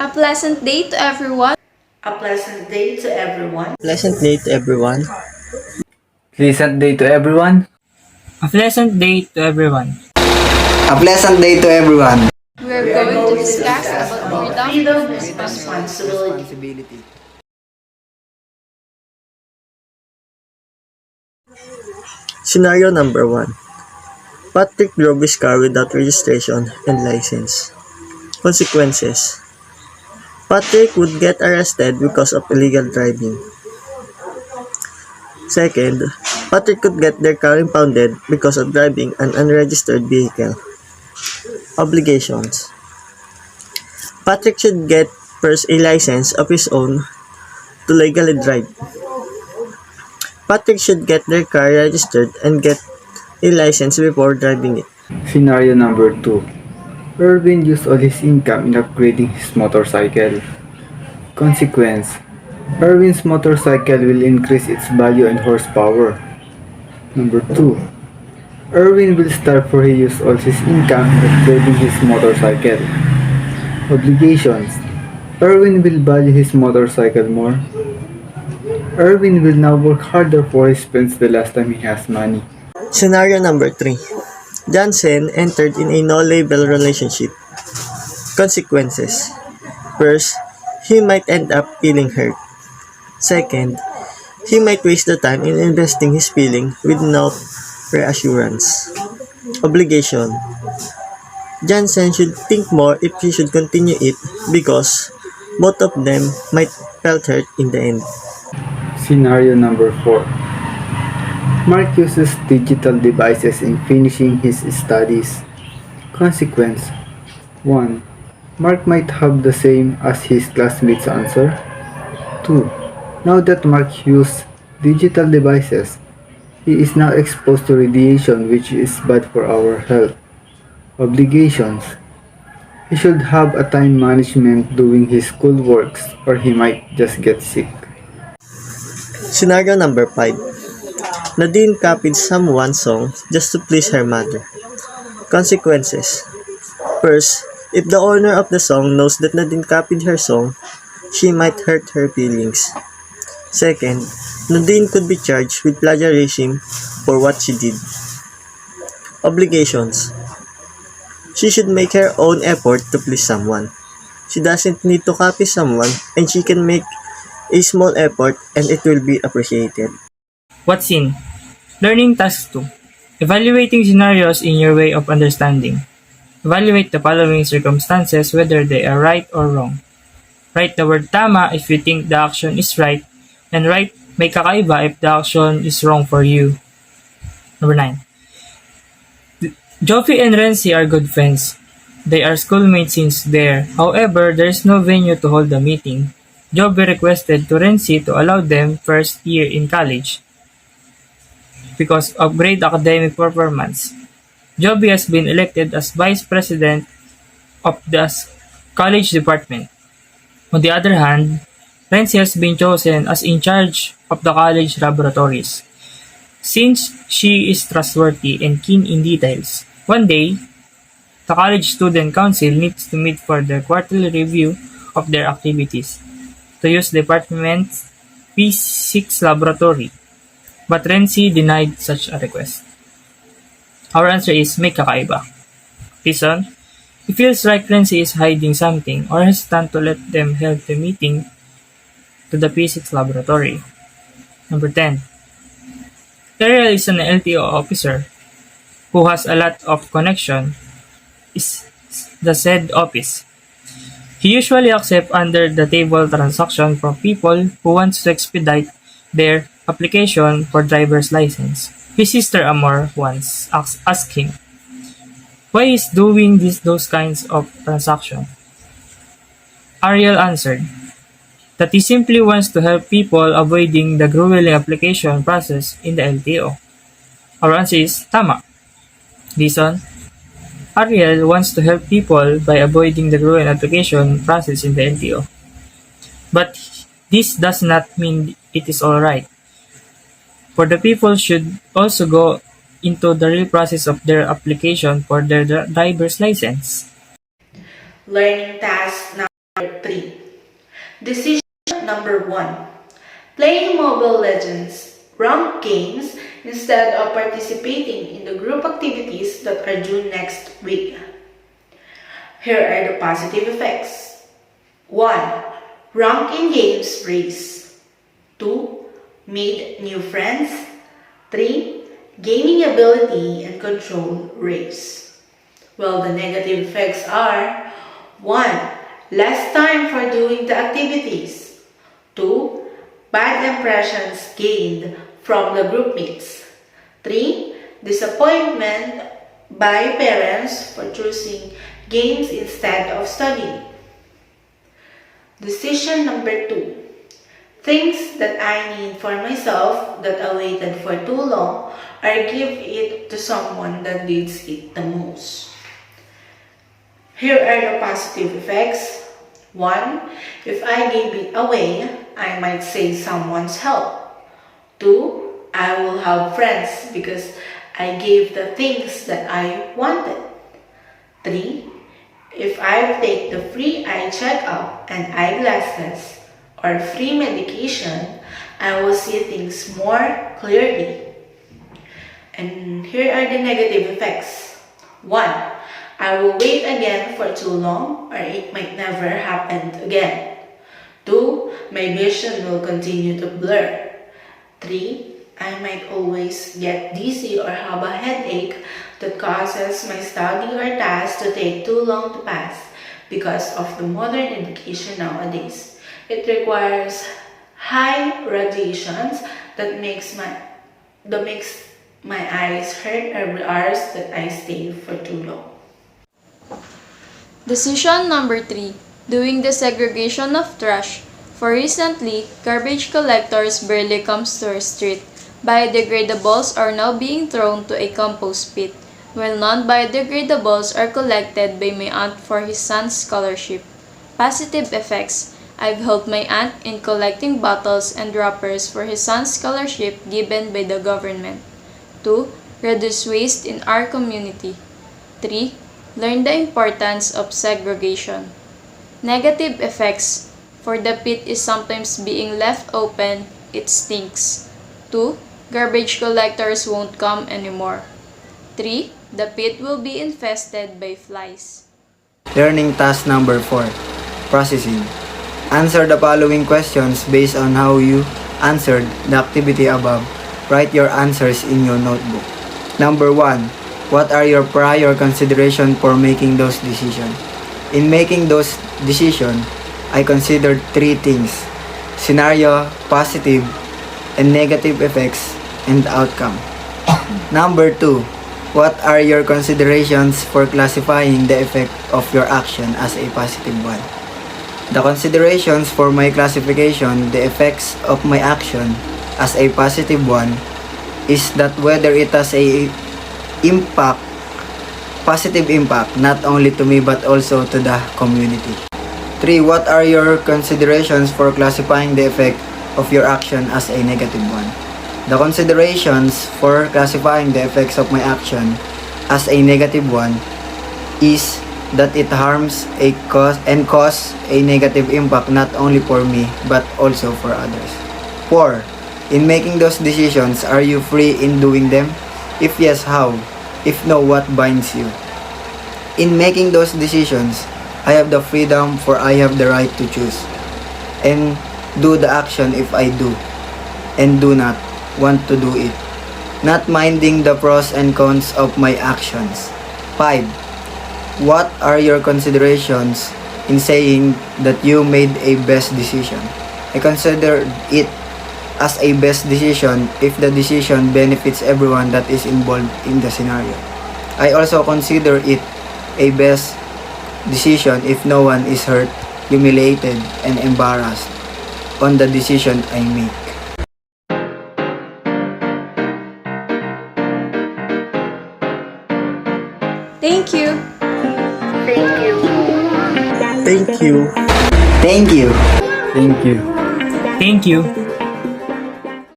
A pleasant day to everyone. A pleasant day to everyone. Pleasant day to everyone. Pleasant day to everyone. A pleasant day to everyone. A pleasant day to everyone. We're We are going to going to discuss discuss about about freedom freedom and and responsibility. responsibility. Scenario number 1. Patrick drove his car without registration and license. Consequences. Patrick would get arrested because of illegal driving. Second, Patrick could get their car impounded because of driving an unregistered vehicle. Obligations. Patrick should get first a license of his own to legally drive. Patrick should get their car registered and get a license before driving it. Scenario number 2. Irvin used all his income in upgrading his motorcycle. Consequence. Irvin's motorcycle will increase its value and horsepower. Number 2. Irvin will starve for he used all his income in upgrading his motorcycle. Obligations. Irvin will value his motorcycle more. Irvin will now work harder for he spends the last time he has money. Scenario number 3. Johnson entered in a no-label relationship. Consequences. First, he might end up feeling hurt. Second, he might waste the time in investing his feeling with no reassurance. Obligation. Johnson should think more if he should continue it because both of them might felt hurt in the end. Scenario number 4. Mark uses digital devices in finishing his studies. Consequence. 1. Mark might have the same as his classmates' answer. 2. Now that Mark uses digital devices, he is now exposed to radiation which is bad for our health. Obligations. He should have a time management doing his school works or he might just get sick. Scenario number 5. Nadine copied someone's song just to please her mother. Consequences. First, if the owner of the song knows that Nadine copied her song, she might hurt her feelings. Second, Nadine could be charged with plagiarism for what she did. Obligations. She should make her own effort to please someone. She doesn't need to copy someone and she can make a small effort and it will be appreciated. What's in? Learning Task 2. Evaluating scenarios in your way of understanding. Evaluate the following circumstances whether they are right or wrong. Write the word tama if you think the action is right, and write may kakaiba if the action is wrong for you. Number 9. Jovi and Renzi are good friends. They are schoolmates since there. However, there is no venue to hold the meeting. Jovi requested to Renzi to allow them first year in college because of great academic performance. Jovi has been elected as vice president of the college department. On the other hand, Renzi has been chosen as in charge of the college laboratories, since she is trustworthy and keen in details. One day, the college student council needs to meet for their quarterly review of their activities to use department's P6 laboratory, but Renzi denied such a request. Our answer is may kakaiba. Reason? He feels like Renzi is hiding something or hesitant to let them help the meeting to the P6 laboratory. Number 10. Ariel is an LTO officer who has a lot of connection is the said office. He usually accepts under the table transaction from people who wants to expedite their application for driver's license. His sister Amor once asked him why he's doing those kinds of transaction. Ariel answered that he simply wants to help people avoiding the grueling application process in the LTO. Our answer is tama. Reason? Ariel wants to help people by avoiding the grueling application process in the LTO. But this does not mean it is alright. For the people should also go into the real process of their application for their driver's license. Learning task number 3. Decision number 1. Playing Mobile Legends ranked games instead of participating in the group activities that are due next week. Here are the positive effects. 1. Rank in games race. 2. Made new friends. 3. Gaining ability and control race. Well, the negative effects are 1. Less time for doing the activities. 2. Bad impressions gained from the group mates. 3. Disappointment by parents for choosing games instead of studying. Decision number 2. Things that I need for myself that I waited for too long or give it to someone that needs it the most. Here are the positive effects. 1. If I gave it away, I might save someone's help. 2. I will have friends because I gave the things that I wanted. 3. If I take the free eye checkup and eyeglasses or free medication, I will see things more clearly. And here are the negative effects. 1. I will wait again for too long or it might never happen again. 2. My vision will continue to blur. 3. I might always get dizzy or have a headache that causes my study or task to take too long to pass because of the modern education nowadays. It requires high radiations that makes my eyes hurt every hours that I stay for too long. Decision number 3. Doing the segregation of trash. For recently, garbage collectors barely comes to our street. Biodegradables are now being thrown to a compost pit, while non-biodegradables are collected by my aunt for his son's scholarship. Positive effects. I've helped my aunt in collecting bottles and wrappers for his son's scholarship given by the government. 2. Reduce waste in our community. 3. Learn the importance of segregation. Negative effects. For the pit is sometimes being left open, it stinks. 2. Garbage collectors won't come anymore. 3. The pit will be infested by flies. Learning task number 4. Processing. Answer the following questions based on how you answered the activity above. Write your answers in your notebook. Number 1. What are your prior consideration for making those decisions? In making those decisions, I considered 3 things: scenario, positive, and negative effects, and outcome. Number 2. What are your considerations for classifying the effect of your action as a positive one? The considerations for my classification, the effects of my action as a positive one, is that whether it has a positive impact not only to me but also to the community. 3. What are your considerations for classifying the effect of your action as a negative one? The considerations for classifying the effects of my action as a negative one is that it harms cause a negative impact not only for me but also for others. 4. In making those decisions, are you free in doing them? If yes, how? If no, what binds you? In making those decisions, I have the freedom, for I have the right to choose and do the action if I do and do not want to do it, not minding the pros and cons of my actions. 5. What are your considerations in saying that you made a best decision? I consider it as a best decision if the decision benefits everyone that is involved in the scenario. I also consider it a best decision if no one is hurt, humiliated, and embarrassed on the decision I make. Thank you! Thank you. Thank you. Thank you. Thank you. Thank you.